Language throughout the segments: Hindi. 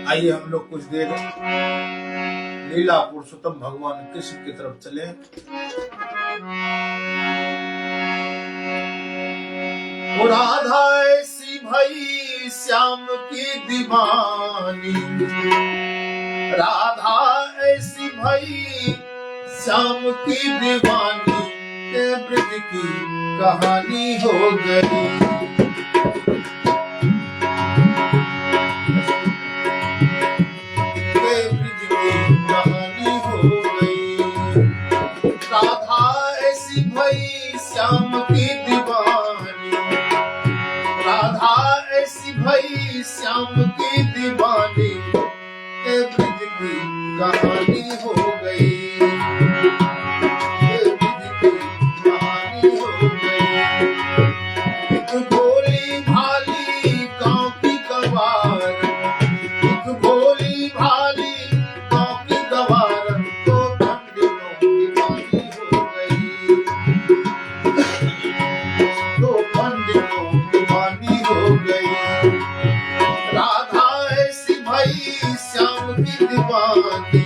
आइए हम लोग कुछ देर लीला पुरुषोत्तम भगवान कृष्ण की तरफ चले। वो राधा ऐसी भई श्याम की दीवानी, राधा ऐसी भई श्याम की दीवानी, के ब्रज की कहानी हो गई। श्याम की दीवानी, राधा ऐसी भई श्याम की दीवानी, के ब्रज की कहानी हो गई, के ब्रज की कहानी हो गई। एक भोली भाली गाँव की गवार, एक भोली भाली गाँव की गवार, तो पंडितों की कहानी हो गई, तो पंडितों की वाणी हो गई। राधा ऐसी भई श्याम की दीवानी,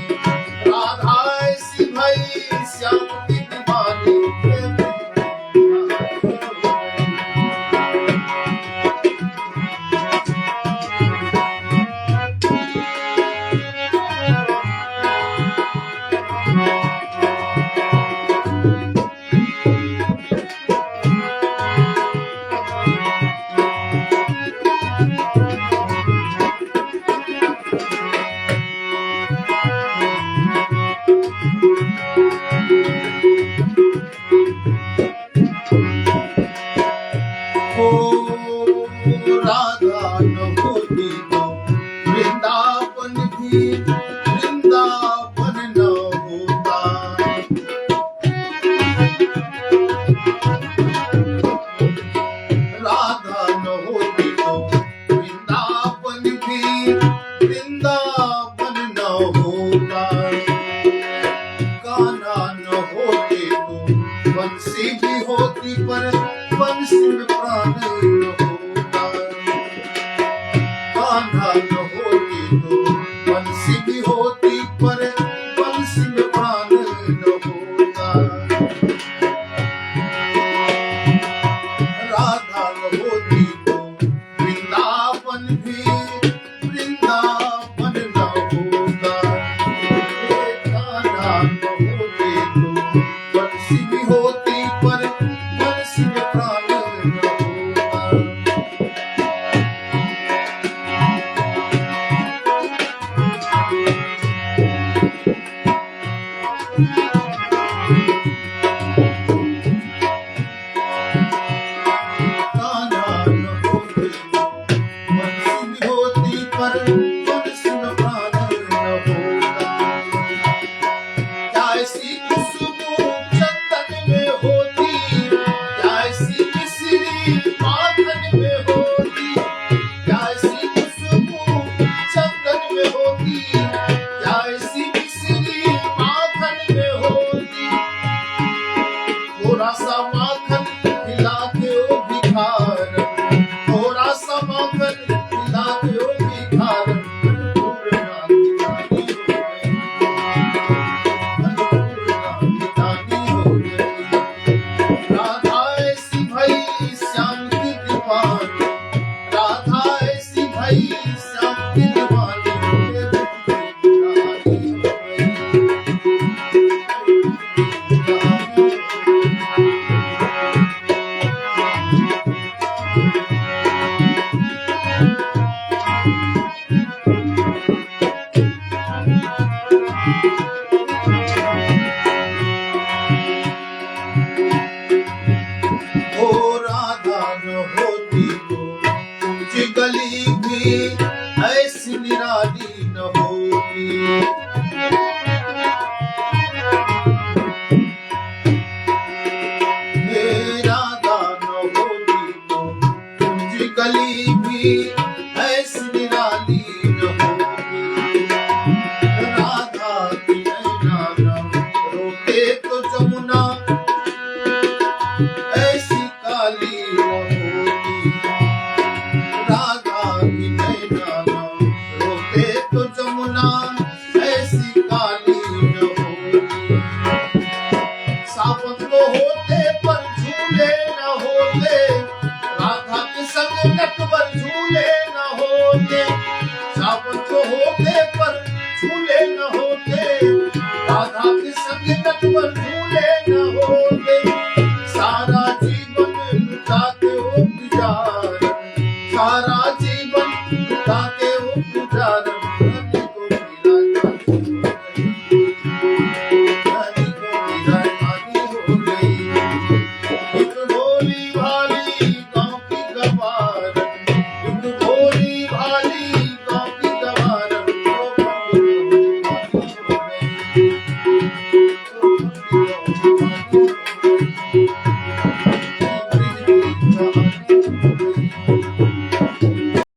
राधा ऐसी भई श्याम की दीवानी, राधा न होती तो वृंदावन भी वृंदावन न होता। राधा न होती तो वृंदावन भी वृंदावन न होता। कान्हा न होते तो बंसी भी होती, पर बंसी में प्राण न होता। कान्हा न होती तो बंसी भी होती, पर बंसी में प्राण न होता। राधा न होती तो वृंदावन भी वृंदावन न होता। कान्हा न होते तो बंसी भी होती, पर बंसी में प्राण न होता।